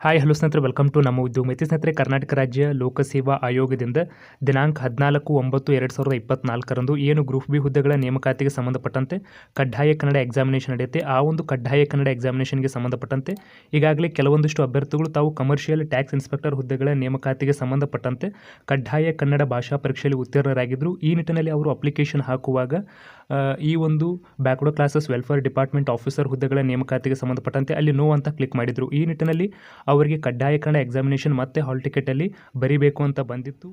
Hi hello ಸ್ನೇಹಿತರೆ, welcome to ನಮ್ಮ ಉದ್ಯೋಗ ಮಿತಿ. ಸ್ನೇಹಿತರೆ, ಕರ್ನಾಟಕ ರಾಜ್ಯ ಲೋಕಸೇವಾ ಆಯೋಗದಿಂದ ದಿನಾಂಕ 14/9/2024 ಏನು ಗ್ರೂಪ್ ಬಿ ಹುದ್ದೆಗಳ ನೇಮಕಾತಿಗೆ ಸಂಬಂಧಪಟ್ಟಂತೆ ಕಡ್ಡಾಯ ಕನ್ನಡ ಎಕ್ಸಾಮಿನೇಷನ್ ನಡೆಯುತ್ತೆ. ಆ ಒಂದು ಕಡ್ಡಾಯ ಕನ್ನಡ ಎಕ್ಸಾಮಿನೇಷನ್ಗೆ ಸಂಬಂಧಪಟ್ಟಂತೆ ಈಗಾಗಲೇ ಕೆಲವೊಂದಿಷ್ಟು ಅಭ್ಯರ್ಥಿಗಳು ತಾವು ಕಮರ್ಷಿಯಲ್ ಟ್ಯಾಕ್ಸ್ ಇನ್ಸ್ಪೆಕ್ಟರ್ ಹುದ್ದೆಗಳ ನೇಮಕಾತಿಗೆ ಸಂಬಂಧಪಟ್ಟಂತೆ ಕಡ್ಡಾಯ ಕನ್ನಡ ಭಾಷಾ ಪರೀಕ್ಷೆಯಲ್ಲಿ ಉತ್ತೀರ್ಣರಾಗಿದ್ದರು. ಈ ನಿಟ್ಟಿನಲ್ಲಿ ಅವರು ಅಪ್ಲಿಕೇಶನ್ ಹಾಕುವಾಗ ಈ ಒಂದು backward classes welfare department officer ಹುದ್ದೆಗಳ ನೇಮಕಾತಿಗೆ ಸಂಬಂಧಪಟ್ಟಂತೆ ಅಲ್ಲಿ ನೋ ಅಂತ ಕ್ಲಿಕ್ ಮಾಡಿದರು. ಈ ನಿಟ್ಟಿನಲ್ಲಿ ಅವರಿಗೆ ಕಡ್ಡಾಯ ಕನ್ನಡ ಎಕ್ಸಾಮಿನೇಷನ್ ಮತ್ತು ಹಾಲ್ ಟಿಕೆಟಲ್ಲಿ ಬರೀಬೇಕು ಅಂತ ಬಂದಿತ್ತು.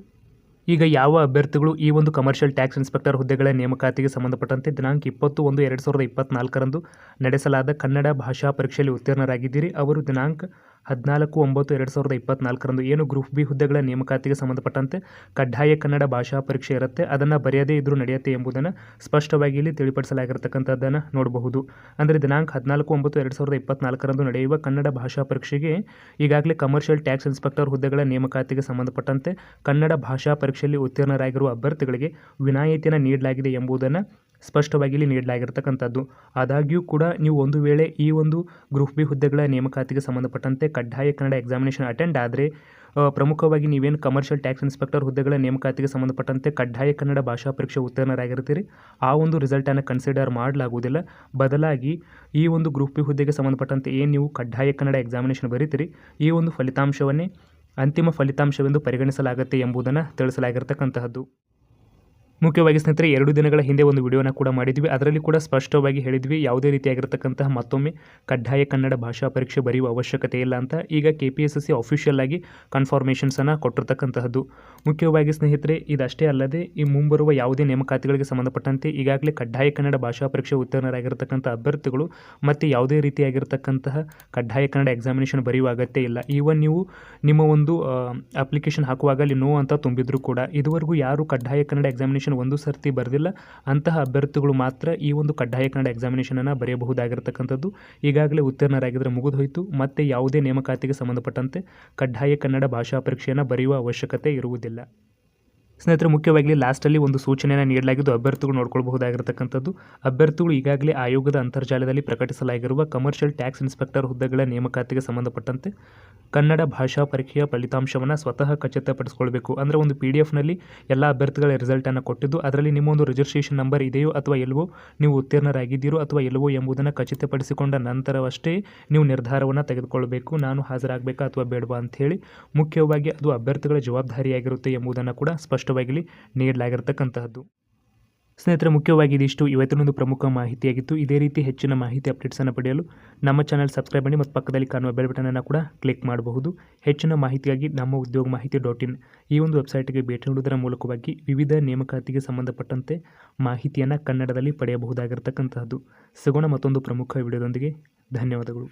ಈಗ ಯಾವ ಅಭ್ಯರ್ಥಿಗಳು ಈ ಒಂದು ಕಮರ್ಷಿಯಲ್ ಟ್ಯಾಕ್ಸ್ ಇನ್ಸ್ಪೆಕ್ಟರ್ ಹುದ್ದೆಗಳ ನೇಮಕಾತಿಗೆ ಸಂಬಂಧಪಟ್ಟಂತೆ ದಿನಾಂಕ 20/1/2024 ನಡೆಸಲಾದ ಕನ್ನಡ ಭಾಷಾ ಪರೀಕ್ಷೆಯಲ್ಲಿ ಉತ್ತೀರ್ಣರಾಗಿದ್ದೀರಿ, ಅವರು ದಿನಾಂಕ 14/9/2024 ಏನು ಗ್ರೂಪ್ ಬಿ ಹುದ್ದೆಗಳ ನೇಮಕಾತಿಗೆ ಸಂಬಂಧಪಟ್ಟಂತೆ ಕಡ್ಡಾಯ ಕನ್ನಡ ಭಾಷಾ ಪರೀಕ್ಷೆ ಇರುತ್ತೆ, ಅದನ್ನು ಬರೆಯದೇ ಇದ್ರೂ ನಡೆಯುತ್ತೆ ಎಂಬುದನ್ನು ಸ್ಪಷ್ಟವಾಗಿ ಇಲ್ಲಿ ತಿಳಿಪಡಿಸಲಾಗಿರ್ತಕ್ಕಂಥದ್ದನ್ನು ನೋಡಬಹುದು. ಅಂದರೆ ದಿನಾಂಕ 14/9/2024 ನಡೆಯುವ ಕನ್ನಡ ಭಾಷಾ ಪರೀಕ್ಷೆಗೆ ಈಗಾಗಲೇ ಕಮರ್ಷಿಯಲ್ ಟ್ಯಾಕ್ಸ್ ಇನ್ಸ್ಪೆಕ್ಟರ್ ಹುದ್ದೆಗಳ ನೇಮಕಾತಿಗೆ ಸಂಬಂಧಪಟ್ಟಂತೆ ಕನ್ನಡ ಭಾಷಾ ಪರೀಕ್ಷೆಯಲ್ಲಿ ಉತ್ತೀರ್ಣರಾಗಿರುವ ಅಭ್ಯರ್ಥಿಗಳಿಗೆ ವಿನಾಯಿತಿಯನ್ನು ನೀಡಲಾಗಿದೆ ಎಂಬುದನ್ನು ಸ್ಪಷ್ಟವಾಗಿ ಇಲ್ಲಿ ನೀಡಲಾಗಿರ್ತಕ್ಕಂಥದ್ದು. ಆದಾಗ್ಯೂ ಕೂಡ ನೀವು ಒಂದು ವೇಳೆ ಈ ಒಂದು ಗ್ರೂಪ್ ಬಿ ಹುದ್ದೆಗಳ ನೇಮಕಾತಿಗೆ ಸಂಬಂಧಪಟ್ಟಂತೆ ಕಡ್ಡಾಯ ಕನ್ನಡ ಎಕ್ಸಾಮಿನೇಷನ್ ಅಟೆಂಡ್ ಆದರೆ ಪ್ರಮುಖವಾಗಿ ನೀವೇನು ಕಮರ್ಷಿಯಲ್ ಟ್ಯಾಕ್ಸ್ ಇನ್ಸ್ಪೆಕ್ಟರ್ ಹುದ್ದೆಗಳ ನೇಮಕಾತಿಗೆ ಸಂಬಂಧಪಟ್ಟಂತೆ ಕಡ್ಡಾಯ ಕನ್ನಡ ಭಾಷಾ ಪರೀಕ್ಷೆ ಉತ್ತೀರ್ಣರಾಗಿರ್ತೀರಿ, ಆ ಒಂದು ರಿಸಲ್ಟನ್ನು ಕನ್ಸಿಡರ್ ಮಾಡಲಾಗುವುದಿಲ್ಲ. ಬದಲಾಗಿ ಈ ಒಂದು ಗ್ರೂಪ್ ಬಿ ಹುದ್ದೆಗೆ ಸಂಬಂಧಪಟ್ಟಂತೆ ಏನು ನೀವು ಕಡ್ಡಾಯ ಕನ್ನಡ ಎಕ್ಸಾಮಿನೇಷನ್ ಬರೀತೀರಿ, ಈ ಒಂದು ಫಲಿತಾಂಶವನ್ನೇ ಅಂತಿಮ ಫಲಿತಾಂಶವೆಂದು ಪರಿಗಣಿಸಲಾಗುತ್ತೆ ಎಂಬುದನ್ನು ತಿಳಿಸಲಾಗಿರ್ತಕ್ಕಂತಹದ್ದು. ಮುಖ್ಯವಾಗಿ ಸ್ನೇಹಿತರೆ, 2 ದಿನಗಳ ಹಿಂದೆ ಒಂದು ವಿಡಿಯೋನ ಕೂಡ ಮಾಡಿದ್ವಿ. ಅದರಲ್ಲಿ ಕೂಡ ಸ್ಪಷ್ಟವಾಗಿ ಹೇಳಿದ್ವಿ ಯಾವುದೇ ರೀತಿಯಾಗಿರ್ತಕ್ಕಂತಹ ಮತ್ತೊಮ್ಮೆ ಕಡ್ಡಾಯ ಕನ್ನಡ ಭಾಷಾ ಪರೀಕ್ಷೆ ಬರೆಯುವ ಅವಶ್ಯಕತೆ ಇಲ್ಲ ಅಂತ. ಈಗ KPSSC ಅಫಿಷಿಯಲ್ ಆಗಿ ಕನ್ಫರ್ಮೇಷನ್ಸನ್ನು ಕೊಟ್ಟಿರ್ತಕ್ಕಂತಹದ್ದು. ಮುಖ್ಯವಾಗಿ ಸ್ನೇಹಿತರೆ, ಇದಷ್ಟೇ ಅಲ್ಲದೆ ಈ ಮುಂಬರುವ ಯಾವುದೇ ನೇಮಕಾತಿಗಳಿಗೆ ಸಂಬಂಧಪಟ್ಟಂತೆ ಈಗಾಗಲೇ ಕಡ್ಡಾಯ ಕನ್ನಡ ಭಾಷಾ ಪರೀಕ್ಷೆ ಉತ್ತೀರ್ಣರಾಗಿರ್ತಕ್ಕಂಥ ಅಭ್ಯರ್ಥಿಗಳು ಮತ್ತು ಯಾವುದೇ ರೀತಿಯಾಗಿರ್ತಕ್ಕಂತಹ ಕಡ್ಡಾಯ ಕನ್ನಡ ಎಕ್ಸಾಮಿನೇಷನ್ ಬರೆಯುವ ಅಗತ್ಯ ಇಲ್ಲ. ಈವನ್ ನೀವು ನಿಮ್ಮ ಒಂದು ಅಪ್ಲಿಕೇಶನ್ ಹಾಕುವಾಗ ಅಲ್ಲಿ ನೋ ಅಂತ ತುಂಬಿದ್ರು ಕೂಡ ಇದುವರೆಗೂ ಯಾರು ಕಡ್ಡಾಯ ಕನ್ನಡ ಎಕ್ಸಾಮಿನೇಷನ್ ಒಂದು ಸರ್ತಿ ಬರೆದಿಲ್ಲ ಅಂತಹ ಅಭ್ಯರ್ಥಿಗಳು ಮಾತ್ರ ಈ ಒಂದು ಕಡ್ಡಾಯ ಕನ್ನಡ ಎಕ್ಸಾಮಿನೇಷನನ್ನು ಬರೆಯಬಹುದಾಗಿರ್ತಕ್ಕಂಥದ್ದು. ಈಗಾಗಲೇ ಉತ್ತೀರ್ಣರಾಗಿದ್ದರೆ ಮುಗಿದೋಯ್ತು, ಮತ್ತೆ ಯಾವುದೇ ನೇಮಕಾತಿಗೆ ಸಂಬಂಧಪಟ್ಟಂತೆ ಕಡ್ಡಾಯ ಕನ್ನಡ ಭಾಷಾ ಪರೀಕ್ಷೆಯನ್ನು ಬರೆಯುವ ಅವಶ್ಯಕತೆ ಇರುವುದಿಲ್ಲ. ಸ್ನೇಹಿತರೆ, ಮುಖ್ಯವಾಗಿ ಲಾಸ್ಟಲ್ಲಿ ಒಂದು ಸೂಚನೆಯನ್ನು ನೀಡಲಾಗಿದ್ದು ಅಭ್ಯರ್ಥಿಗಳು ನೋಡ್ಕೊಳ್ಬಹುದಾಗಿರ್ತಕ್ಕಂಥದ್ದು. ಅಭ್ಯರ್ಥಿಗಳು ಈಗಾಗಲೇ ಆಯೋಗದ ಅಂತರ್ಜಾಲದಲ್ಲಿ ಪ್ರಕಟಿಸಲಾಗಿರುವ ಕಮರ್ಷಿಯಲ್ ಟ್ಯಾಕ್ಸ್ ಇನ್ಸ್ಪೆಕ್ಟರ್ ಹುದ್ದೆಗಳ ನೇಮಕಾತಿಗೆ ಸಂಬಂಧಪಟ್ಟಂತೆ ಕನ್ನಡ ಭಾಷಾ ಪರೀಕ್ಷೆಯ ಫಲಿತಾಂಶವನ್ನು ಸ್ವತಃ ಖಚಿತಪಡಿಸಿಕೊಳ್ಬೇಕು. ಅಂದರೆ ಒಂದು PDF-ನಲ್ಲಿ ಎಲ್ಲ ಅಭ್ಯರ್ಥಿಗಳ ರಿಸಲ್ಟನ್ನು ಕೊಟ್ಟಿದ್ದು ಅದರಲ್ಲಿ ನಿಮ್ಮ ಒಂದು ರಿಜಿಸ್ಟ್ರೇಷನ್ ನಂಬರ್ ಇದೆಯೋ ಅಥವಾ ಇಲ್ಲವೋ, ನೀವು ಉತ್ತೀರ್ಣರಾಗಿದ್ದೀರೋ ಅಥವಾ ಇಲ್ಲವೋ ಎಂಬುದನ್ನು ಖಚಿತಪಡಿಸಿಕೊಂಡ ನಂತರವಷ್ಟೇ ನೀವು ನಿರ್ಧಾರವನ್ನು ತೆಗೆದುಕೊಳ್ಳಬೇಕು, ನಾನು ಹಾಜರಾಗಬೇಕಾ ಅಥವಾ ಬೇಡವಾ ಅಂಥೇಳಿ. ಮುಖ್ಯವಾಗಿ ಅದು ಅಭ್ಯರ್ಥಿಗಳ ಜವಾಬ್ದಾರಿಯಾಗಿರುತ್ತೆ ಎಂಬುದನ್ನು ಕೂಡ ಸ್ಪಷ್ಟವಾಗಿ ನೀಡಲಾಗಿರ್ತಕ್ಕಂತಹದ್ದು. ಸ್ನೇಹಿತರೆ, ಮುಖ್ಯವಾಗಿ ಇದಿಷ್ಟು ಇವತ್ತಿನೊಂದು ಪ್ರಮುಖ ಮಾಹಿತಿಯಾಗಿತ್ತು. ಇದೇ ರೀತಿ ಹೆಚ್ಚಿನ ಮಾಹಿತಿ ಅಪ್ಡೇಟ್ಸನ್ನು ಪಡೆಯಲು ನಮ್ಮ ಚಾನಲ್ ಸಬ್ಸ್ಕ್ರೈಬ್ ಮಾಡಿ ಮತ್ತು ಪಕ್ಕದಲ್ಲಿ ಕಾಣುವ ಬೆಲ್ ಬಟನನ್ನು ಕೂಡ ಕ್ಲಿಕ್ ಮಾಡಬಹುದು. ಹೆಚ್ಚಿನ ಮಾಹಿತಿಗಾಗಿ ನಮ್ಮ ಉದ್ಯೋಗ ಮಾಹಿತಿ .in ಈ ಒಂದು ವೆಬ್ಸೈಟ್ಗೆ ಭೇಟಿ ನೀಡುವುದರ ಮೂಲಕವಾಗಿ ವಿವಿಧ ನೇಮಕಾತಿಗೆ ಸಂಬಂಧಪಟ್ಟಂತೆ ಮಾಹಿತಿಯನ್ನು ಕನ್ನಡದಲ್ಲಿ ಪಡೆಯಬಹುದಾಗಿರ್ತಕ್ಕಂತಹದ್ದು. ಸಿಗೋಣ ಮತ್ತೊಂದು ಪ್ರಮುಖ ವಿಡಿಯೋದೊಂದಿಗೆ. ಧನ್ಯವಾದಗಳು.